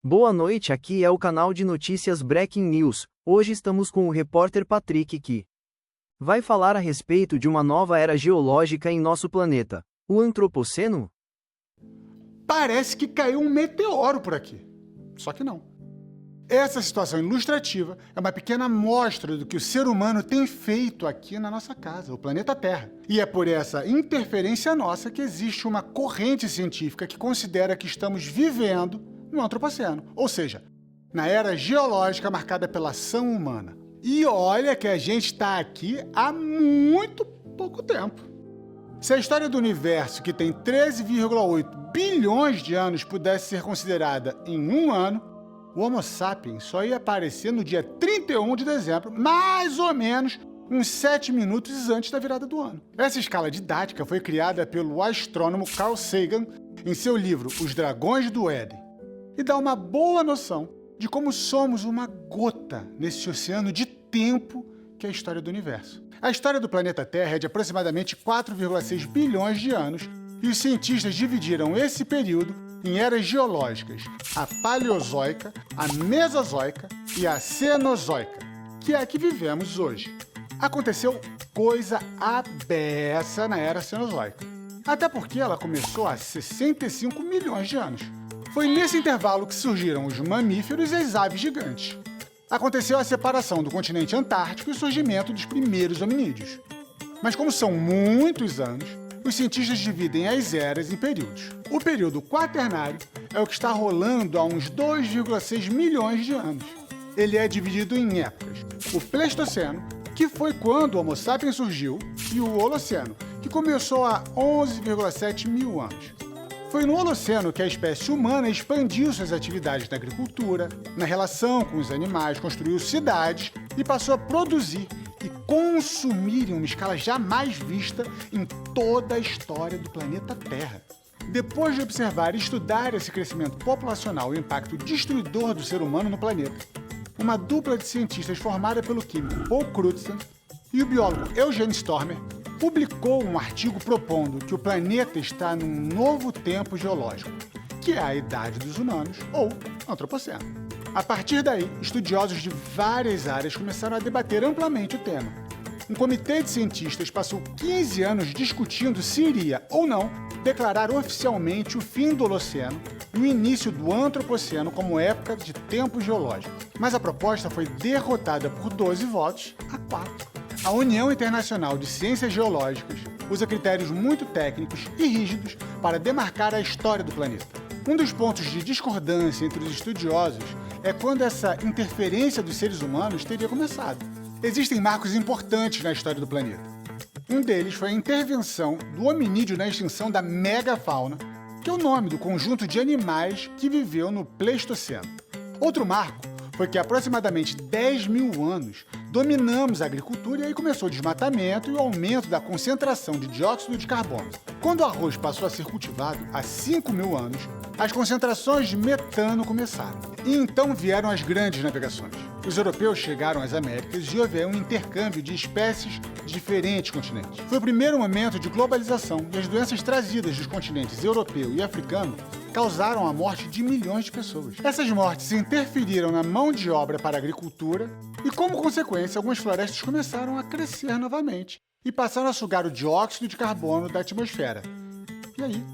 Boa noite, aqui é o canal de notícias Breaking News. Hoje estamos com o repórter Patrick que vai falar a respeito de uma nova era geológica em nosso planeta, o Antropoceno. Parece que caiu um meteoro por aqui. Só que não. Essa situação ilustrativa é uma pequena amostra do que o ser humano tem feito aqui na nossa casa, o planeta Terra. E é por essa interferência nossa que existe uma corrente científica que considera que estamos vivendo no Antropoceno, ou seja, na era geológica marcada pela ação humana. E olha que a gente está aqui há muito pouco tempo. Se a história do universo, que tem 13,8 bilhões de anos, pudesse ser considerada em um ano, o Homo sapiens só ia aparecer no dia 31 de dezembro, mais ou menos uns 7 minutos antes da virada do ano. Essa escala didática foi criada pelo astrônomo Carl Sagan em seu livro Os Dragões do Éden, e dá uma boa noção de como somos uma gota nesse oceano de tempo que é a história do universo. A história do planeta Terra é de aproximadamente 4,6 bilhões de anos, e os cientistas dividiram esse período em eras geológicas, a Paleozoica, a Mesozoica e a Cenozoica, que é a que vivemos hoje. Aconteceu coisa abessa na era Cenozoica, até porque ela começou há 65 milhões de anos. Foi nesse intervalo que surgiram os mamíferos e as aves gigantes. Aconteceu a separação do continente antártico e o surgimento dos primeiros hominídeos. Mas como são muitos anos, os cientistas dividem as eras em períodos. O período quaternário é o que está rolando há uns 2,6 milhões de anos. Ele é dividido em épocas. O Pleistoceno, que foi quando o Homo sapiens surgiu, e o Holoceno, que começou há 11,7 mil anos. Foi no Holoceno que a espécie humana expandiu suas atividades na agricultura, na relação com os animais, construiu cidades e passou a produzir e consumir em uma escala jamais vista em toda a história do planeta Terra. Depois de observar e estudar esse crescimento populacional e o impacto destruidor do ser humano no planeta, uma dupla de cientistas formada pelo químico Paul Crutzen e o biólogo Eugene Stormer publicou um artigo propondo que o planeta está num novo tempo geológico, que é a Idade dos Humanos, ou Antropoceno. A partir daí, estudiosos de várias áreas começaram a debater amplamente o tema. Um comitê de cientistas passou 15 anos discutindo se iria, ou não, declarar oficialmente o fim do Holoceno e o início do Antropoceno como época de tempo geológico. Mas a proposta foi derrotada por 12 votos a 4. A União Internacional de Ciências Geológicas usa critérios muito técnicos e rígidos para demarcar a história do planeta. Um dos pontos de discordância entre os estudiosos é quando essa interferência dos seres humanos teria começado. Existem marcos importantes na história do planeta. Um deles foi a intervenção do hominídeo na extinção da megafauna, que é o nome do conjunto de animais que viveu no Pleistoceno. Outro marco foi que há aproximadamente 10 mil anos dominamos a agricultura e aí começou o desmatamento e o aumento da concentração de dióxido de carbono. Quando o arroz passou a ser cultivado, há 5 mil anos, as concentrações de metano começaram. E então vieram as grandes navegações. Os europeus chegaram às Américas e houve um intercâmbio de espécies de diferentes continentes. Foi o primeiro momento de globalização e as doenças trazidas dos continentes europeu e africano causaram a morte de milhões de pessoas. Essas mortes interferiram na mão de obra para a agricultura e, como consequência, algumas florestas começaram a crescer novamente e passaram a sugar o dióxido de carbono da atmosfera. E aí,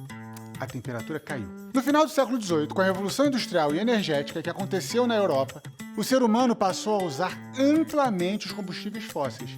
a temperatura caiu. No final do século XVIII, com a Revolução Industrial e Energética que aconteceu na Europa, o ser humano passou a usar amplamente os combustíveis fósseis.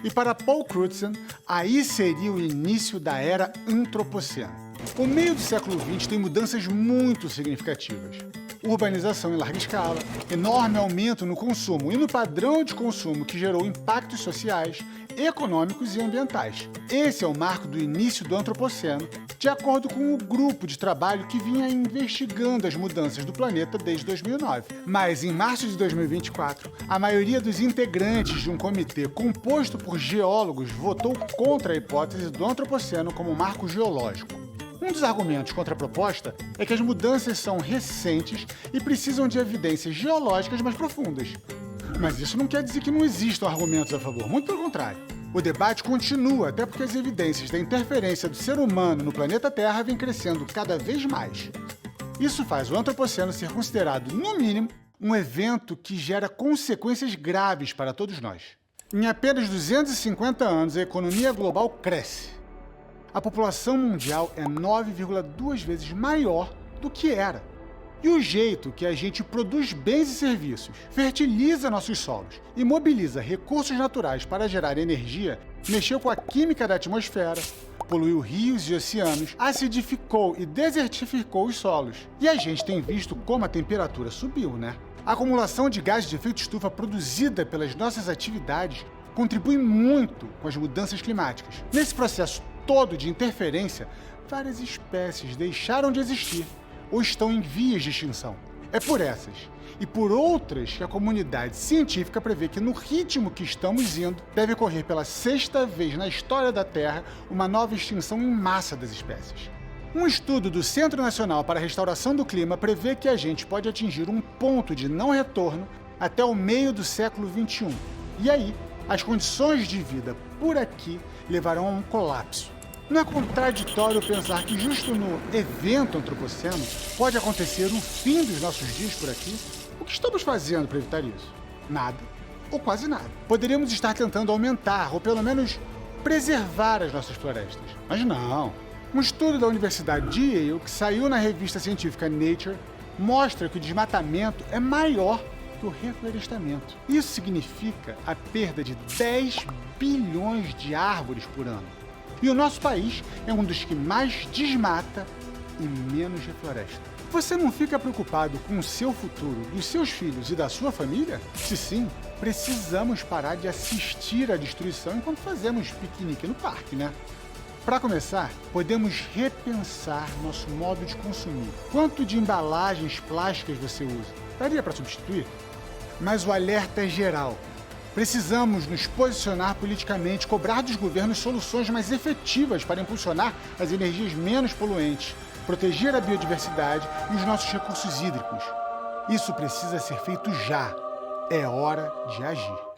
E para Paul Crutzen, aí seria o início da era Antropoceno. O meio do século XX tem mudanças muito significativas. Urbanização em larga escala, enorme aumento no consumo e no padrão de consumo que gerou impactos sociais, econômicos e ambientais. Esse é o marco do início do Antropoceno, de acordo com o grupo de trabalho que vinha investigando as mudanças do planeta desde 2009. Mas, em março de 2024, a maioria dos integrantes de um comitê composto por geólogos votou contra a hipótese do Antropoceno como marco geológico. Um dos argumentos contra a proposta é que as mudanças são recentes e precisam de evidências geológicas mais profundas. Mas isso não quer dizer que não existam argumentos a favor, muito pelo contrário. O debate continua, até porque as evidências da interferência do ser humano no planeta Terra vêm crescendo cada vez mais. Isso faz o antropoceno ser considerado, no mínimo, um evento que gera consequências graves para todos nós. Em apenas 250 anos, a economia global cresce. A população mundial é 9,2 vezes maior do que era. E o jeito que a gente produz bens e serviços, fertiliza nossos solos e mobiliza recursos naturais para gerar energia, mexeu com a química da atmosfera, poluiu rios e oceanos, acidificou e desertificou os solos. E a gente tem visto como a temperatura subiu, né? A acumulação de gases de efeito estufa produzida pelas nossas atividades contribui muito com as mudanças climáticas. Nesse processo todo de interferência, várias espécies deixaram de existir ou estão em vias de extinção. É por essas e por outras que a comunidade científica prevê que, no ritmo que estamos indo, deve ocorrer pela 6ª vez na história da Terra uma nova extinção em massa das espécies. Um estudo do Centro Nacional para a Restauração do Clima prevê que a gente pode atingir um ponto de não retorno até o meio do século XXI. E aí, as condições de vida por aqui levarão a um colapso. Não é contraditório pensar que justo no evento antropoceno pode acontecer o fim dos nossos dias por aqui? O que estamos fazendo para evitar isso? Nada, ou quase nada. Poderíamos estar tentando aumentar, ou pelo menos preservar as nossas florestas. Mas não. Um estudo da Universidade de Yale, que saiu na revista científica Nature, mostra que o desmatamento é maior que o reflorestamento. Isso significa a perda de 10 bilhões de árvores por ano. E o nosso país é um dos que mais desmata e menos refloresta. Você não fica preocupado com o seu futuro, dos seus filhos e da sua família? Se sim, precisamos parar de assistir à destruição enquanto fazemos piquenique no parque, né? Para começar, podemos repensar nosso modo de consumir. Quanto de embalagens plásticas você usa? Daria para substituir? Mas o alerta é geral. Precisamos nos posicionar politicamente, cobrar dos governos soluções mais efetivas para impulsionar as energias menos poluentes, proteger a biodiversidade e os nossos recursos hídricos. Isso precisa ser feito já. É hora de agir.